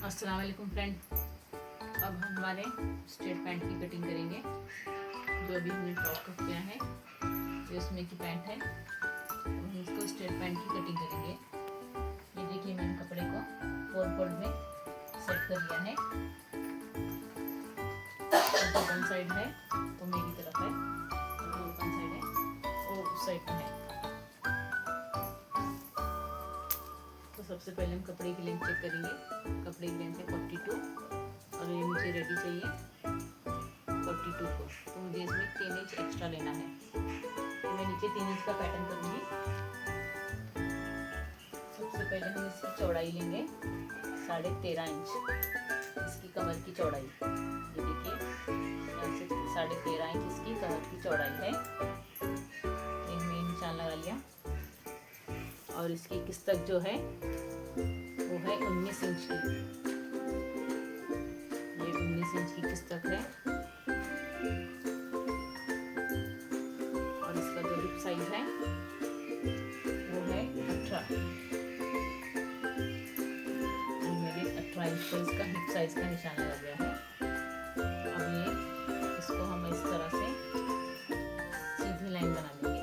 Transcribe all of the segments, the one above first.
अस्सलाम वालेकुम फ्रेंड। अब हम हमारे स्ट्रेट पैंट की कटिंग करेंगे। जो अभी हमने टॉप कट किया है, जो इसमें की पैंट है, तो हम इसको स्ट्रेट पैंट की कटिंग करेंगे। ये देखिए, मैंने कपड़े को 4 फोल्ड में सेट कर लिया है। जो वन साइड है वो मेरी तरफ है, और जो वन साइड है वो उस साइड में है। तो सबसे पहले हम कपड़े की लेंथ चेक करेंगे। कपड़े की लेंथ है 42 और ये मुझे रेडी चाहिए 42 को। तो मुझे इसमें 3 इंच एक्स्ट्रा लेना है। तो मैं नीचे 3 इंच का पैटर्न करूँगी। सबसे पहले हम इसकी चौड़ाई लेंगे 13.5 इंच, इसकी कमर की चौड़ाई। ये देखिए, यहाँ से 13.5 इंच इसकी कमर की चौड़ाई है। एक में निशान लगा लिया। और इसकी किस तक जो है वो है 19 इंच की। ये 19 इंच की किस तक है। और इसका जो हिप साइज है वो है 18। मेरे 18 इंच पर इसका हिप साइज का निशान लगा गया है। अब ये इसको हम इस तरह से सीधी लाइन बना लेंगे।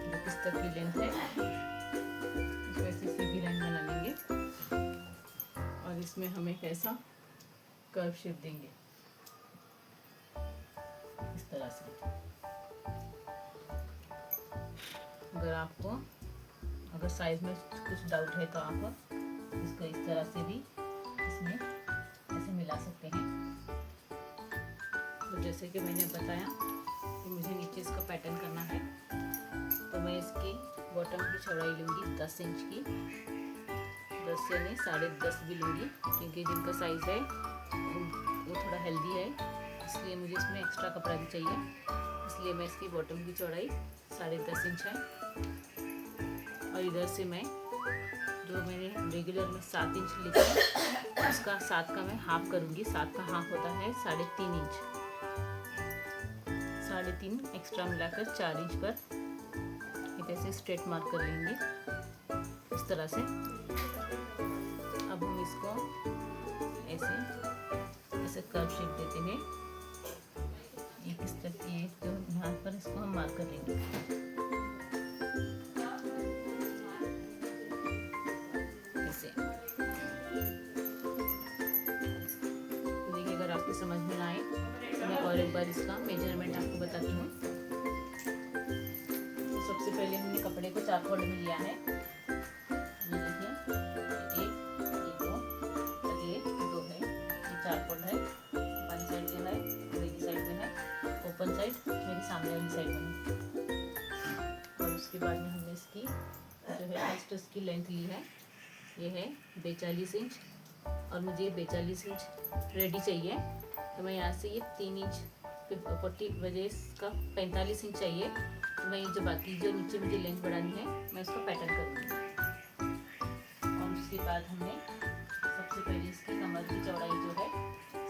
जो किस तक की लेंथ है इसको ऐसे सीधी लाइन बना लेंगे। और इसमें हम एक ऐसा कर्व शेप देंगे इस तरह से। अगर साइज में कुछ डाउट है तो आप इसको इस तरह से भी इसमें ऐसे मिला सकते हैं। तो जैसे कि मैंने बताया कि मुझे नीचे इसका पैटर्न करना है, तो मैं इसकी बॉटम की चौड़ाई लूँगी 10 इंच की। 10 यानी 10.5 भी लूँगी, क्योंकि जिनका साइज़ है वो थोड़ा हेल्दी है, इसलिए मुझे इसमें एक्स्ट्रा कपड़ा भी चाहिए। इसलिए मैं इसकी बॉटम की चौड़ाई 10.5 इंच है। और इधर से मैं जो मैंने रेगुलर में 7 इंच लिखा है, उसका 7 का मैं हाफ करूँगी। 7 का हाफ होता है 3.5 इंच। 3.5 एक्स्ट्रा मिलाकर 4 इंच पर एक ऐसे स्ट्रेट मार्क कर लेंगे इस तरह से। अब हम इसको ऐसे कर्व शेप देते हैं। ये किस तरह, ये जो यहाँ पर इसको हम मार्क कर लेंगे। ऐसे देखिए, अगर आपको समझ में ना आए तो मैं और एक बार इसका मेजरमेंट आपको बताती हूँ। तो सबसे पहले हमने कपड़े को 4 फोल्ड में लिया है। ये देखिए, 1, 2 और ये 2 है। ये 4 फोल्ड है। वन साइड जो है मेरी साइड में है, ओपन साइड मेरी सामने वाली साइड में है। और उसके बाद में हमने इसकी जो है फर्स्ट इसकी लेंथ ली है, ये है 42 इंच। और मुझे 42 इंच रेडी चाहिए, तो मैं यहाँ से ये 3 इंच 40 बजे इसका 45 इंच चाहिए। तो मैं ये जो बाकी जो नीचे मुझे लेंथ बढ़ानी है, मैं इसको पैटर्न करूँगी। और उसके बाद हमने सबसे पहले इसकी कमर की चौड़ाई जो है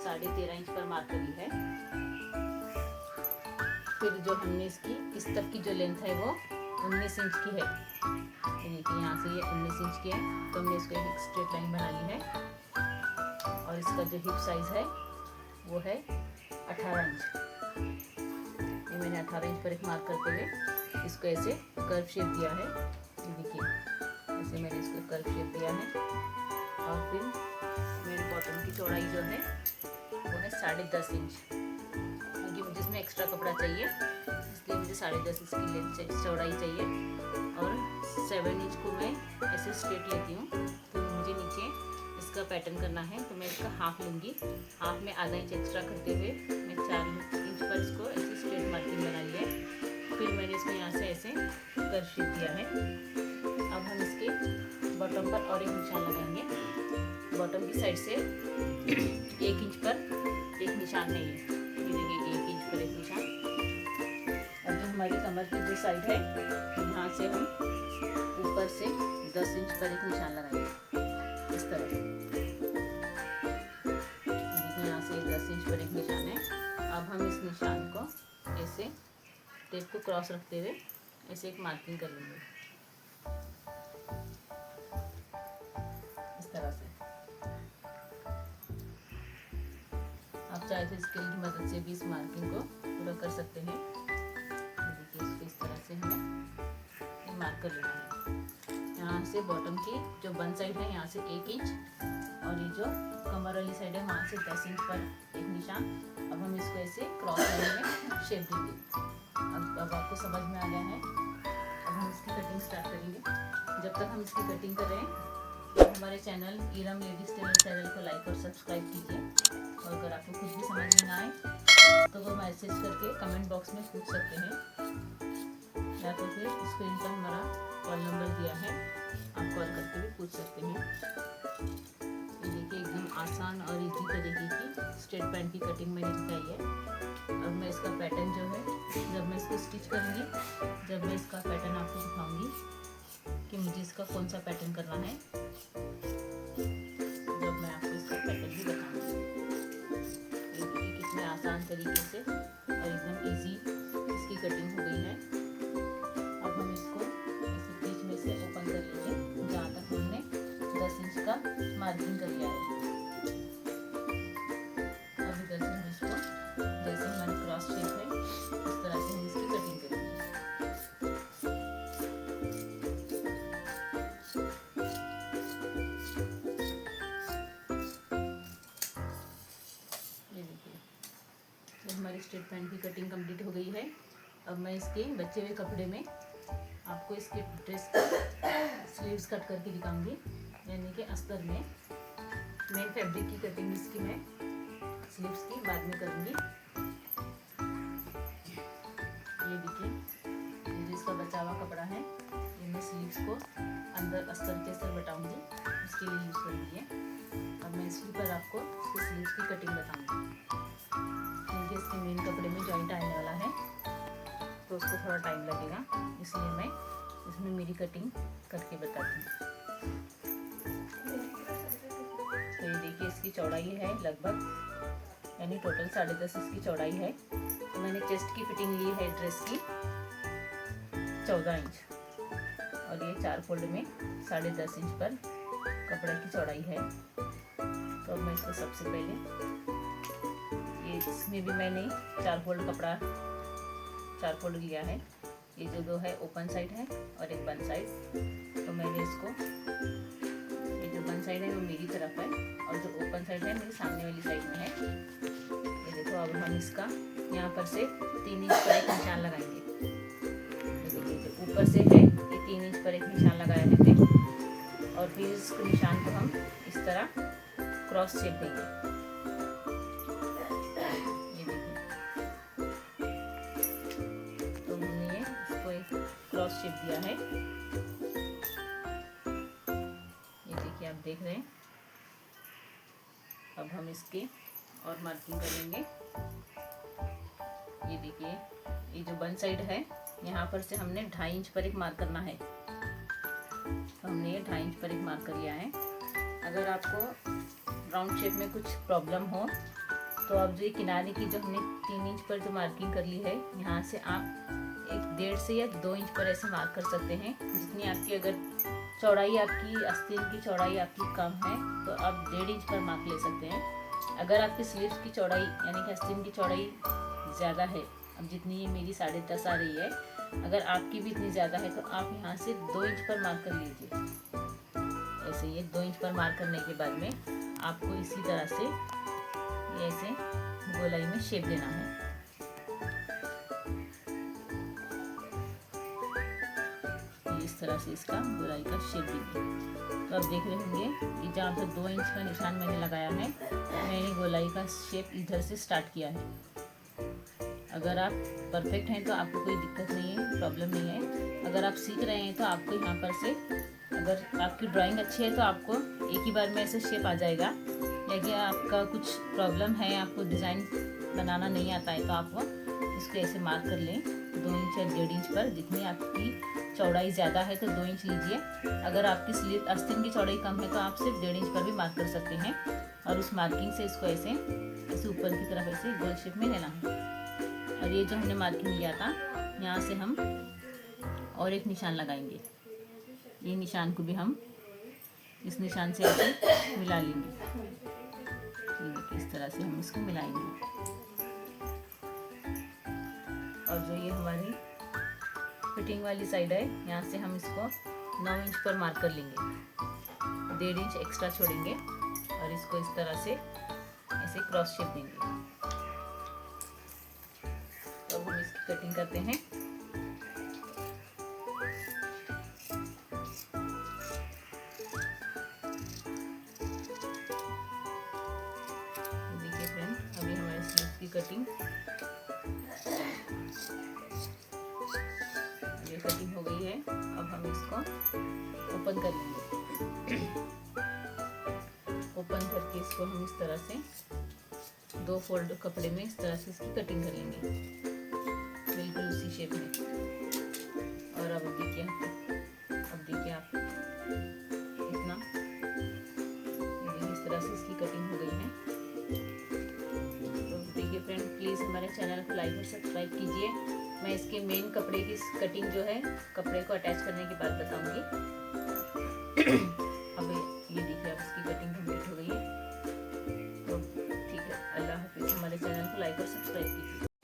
13.5 इंच पर मार्क करी है। फिर जो हमने इसकी इस तक की जो लेंथ है वो 19 इंच की है। देखिए, यहाँ से ये 19 इंच की है, तो हमने इसको एक स्ट्रेट लाइन बना ली है। और इसका जो हिप साइज है वो है 18 इंच। ये मैंने 18 इंच पर एक मार्क करते हुए इसको ऐसे कर्व शेप दिया है। ये देखिए, ऐसे मैंने इसको कर्व शेप दिया है। और फिर मेरी बॉटम की चौड़ाई जो है वो है 10.5 इंच, क्योंकि मुझे इसमें एक्स्ट्रा कपड़ा चाहिए, इसलिए मुझे 10.5 इंच की लेंथ चौड़ाई चाहिए। और 7 इंच को मैं ऐसे स्ट्रेट लेती हूँ। तो मुझे नीचे इसका पैटर्न करना है, तो मैं इसका हाफ लूँगी। हाफ में आधा इंच एक्स्ट्रा करते हुए मैं 4 इंच पर इसको ऐसे स्ट्रेट मार्किंग बना लिया है। फिर मैंने इसको यहाँ से ऐसे कर्व शेप दिया है। अब हम इसके बॉटम पर और एक निशान लगाएंगे। बॉटम की साइड से 1 इंच पर एक निशान है। ये देखिए, 1 इंच पर एक निशान। और जो हमारी कमर की जो साइड है, यहाँ से हम ऊपर से 10 इंच पर एक निशान लगाएंगे इस तरह से। देखिए, यहाँ से 10 इंच पर एक निशान है। अब हम इस निशान को ऐसे टेप को क्रॉस रखते हुए ऐसे एक मार्किंग कर लेंगे इस तरह से। आप चाहे तो स्केल की मदद से भी इस मार्किंग को पूरा कर सकते हैं। देखिए इसको इस तरह से हमें मार्क कर लेना है। यहाँ से बॉटम की जो वन साइड है यहाँ से 1 इंच और ये जो कमर वाली साइड है वहाँ से 10 इंच पर एक निशान। अब हम इसको ऐसे क्रॉस लाइन में शेप देंगे। अब आपको समझ में आ गया है। अब हम इसकी कटिंग स्टार्ट करेंगे। जब तक हम इसकी कटिंग कर रहे हैं तो हमारे channel Iram ladies tailor channel को लाइक और सब्सक्राइब कीजिए। और अगर आपको कुछ भी समझ में ना आए तो वो मैसेज करके कमेंट बॉक्स में पूछ सकते हैं, या तो फिर स्क्रीन पर हमारा कॉल नंबर दिया है, आप कॉल करके भी पूछ सकते हैं। ये देखिए एकदम आसान और इजी तरीके की स्ट्रेट पैंट की कटिंग मैंने दिखाई है। अब मैं इसका पैटर्न जो है जब मैं इसको स्टिच करूँगी, जब मैं इसका पैटर्न आपको दिखाऊंगी कि मुझे इसका कौन सा पैटर्न करना है, जब मैं आपको इसका पैटर्न भी बताऊंगी। ये देखिए कितने आसान तरीके से और एकदम इजी इसकी कटिंग हो गई है। अब हम इसको इस बीच में से ओपन कर लेंगे जहाँ तक हमने 10 इंच का मार्किंग कर लिया है। अब इधर से हम इसको जैसे हमारी क्रॉस शेप है इस तरह से हम इसकी कटिंग करेंगे। हमारी स्ट्रेट पैंट की कटिंग कंप्लीट हो गई है। अब मैं इसके बचे हुए कपड़े में आपको इसके ड्रेस स्लीव्स कट करके दिखाऊंगी, यानी कि अस्तर में। मेन फैब्रिक की कटिंग इसकी मैं स्लीव्स की बाद में करूंगी। ये देखिए ये जो इसका बचा हुआ कपड़ा है ये मैं स्लीव्स को अंदर अस्तर के अस्तर बटाऊंगी, उसके लिए यूज़ करूँगी। अब मैं इसी पर आपको इसके स्लीव्स की कटिंग बताऊंगी। इसके मेन कपड़े में जॉइंट आने वाला है तो उसको थोड़ा टाइम लगेगा, इसलिए मैं इसमें मेरी कटिंग करके बताती हूँ। तो ये देखिए इसकी चौड़ाई है लगभग, यानी टोटल 10.5 इसकी चौड़ाई है। तो मैंने चेस्ट की फिटिंग ली है ड्रेस की 14 इंच और ये 4 फोल्ड में 10.5 इंच पर कपड़े की चौड़ाई है। तो अब मैं इसको सबसे पहले इसमें भी मैंने 4 फोल्ड कपड़ा 4 फोल्ड लिया है। ये जो 2 है ओपन साइड है और एक बंद साइड। तो मैंने इसको ये जो बंद साइड है वो मेरी तरफ है और जो ओपन साइड है मेरी सामने वाली साइड में है। ये देखो अब हम इसका यहाँ पर से 3 इंच पर एक निशान लगाएंगे। ये देखिए जो ऊपर से है ये 3 इंच पर एक निशान लगाया है और फिर इस निशान को हम इस तरह क्रॉस शेप देंगे। क्रॉस शेप दिया है, ये देखिए आप देख रहे हैं। अब हम इसके और मार्किंग करेंगे। ये देखिए ये जो वन साइड है यहाँ पर से हमने 2.5 इंच पर एक मार्क करना है। तो हमने ये 2.5 इंच पर एक मार्क कर लिया है। अगर आपको राउंड शेप में कुछ प्रॉब्लम हो तो आप जो ये किनारे की जो हमने 3 इंच पर जो मार्किंग कर ली है यहाँ से आप 1.5 से या 2 इंच पर ऐसे मार्क कर सकते हैं। जितनी आपकी अगर चौड़ाई आपकी आस्तीन की चौड़ाई आपकी कम है तो आप 1.5 इंच पर मार्क ले सकते हैं। अगर आपकी स्लीव्स की चौड़ाई यानी कि आस्तीन की चौड़ाई ज़्यादा है, अब जितनी ये मेरी 10.5 आ रही है, अगर आपकी भी इतनी ज़्यादा है तो आप यहाँ से 2 इंच पर मार्क कर लीजिए। ऐसे ये 2 इंच पर मार्क करने के बाद में आपको इसी तरह से ये ऐसे गोलाई में शेप देना है। इस तरह से इसका गोलाई का शेप देंगे। तो आप देख रहे होंगे कि जहाँ पर 2 इंच का निशान मैंने लगाया है, मैंने गोलाई का शेप इधर से स्टार्ट किया है। अगर आप परफेक्ट हैं तो आपको कोई दिक्कत नहीं है, प्रॉब्लम नहीं है। अगर आप सीख रहे हैं तो आपको यहाँ पर से, अगर आपकी ड्राइंग अच्छी है तो आपको एक ही बार में ऐसे शेप आ जाएगा। या कि आपका कुछ प्रॉब्लम है, आपको डिज़ाइन बनाना नहीं आता है, तो आप इसको ऐसे मार्क कर लें 2 इंच या 1.5 इंच पर। जितनी आपकी चौड़ाई ज़्यादा है तो 2 इंच लीजिए। अगर आपकी स्लीव आस्तीन की चौड़ाई कम है तो आप सिर्फ 1.5 इंच पर भी मार्क कर सकते हैं। और उस मार्किंग से इसको ऐसे ऊपर की तरफ ऐसे गोल शेप में लेना है। और ये जो हमने मार्किंग लिया था यहाँ से हम और एक निशान लगाएंगे। ये निशान को भी हम इस निशान से ऐसे मिला लेंगे। इस तरह से हम इसको मिलाएंगे। और जो ये हमारी फिटिंग वाली साइड है, यहाँ से हम इसको 9 इंच पर मार्क कर लेंगे, 1.5 इंच एक्स्ट्रा छोड़ेंगे और इसको इस तरह से ऐसे क्रॉस शेप देंगे। तो अब हम इसकी कटिंग करते हैं। देखिए फ्रेंड, अभी हमारे स्लीव की कटिंग ये कटिंग हो गई है। अब हम इसको ओपन कर लेंगे। ओपन करके इसको हम इस तरह से 2 फोल्ड कपड़े में इस तरह से इसकी कटिंग कर लेंगे, बिल्कुल उसी शेप में। और अब देखिए आप इतना इस तरह से इसकी कटिंग हो गई है। तो देखिए फ्रेंड, प्लीज़ हमारे चैनल को लाइक और सब्सक्राइब कीजिए। मैं इसके मेन कपड़े की कटिंग जो है कपड़े को अटैच करने के बाद बताऊंगी। अब ये देखिए, अब इसकी कटिंग कंप्लीट हो गई है। तो ठीक है, अल्लाह हाफिज़। हमारे चैनल को लाइक और सब्सक्राइब कीजिए।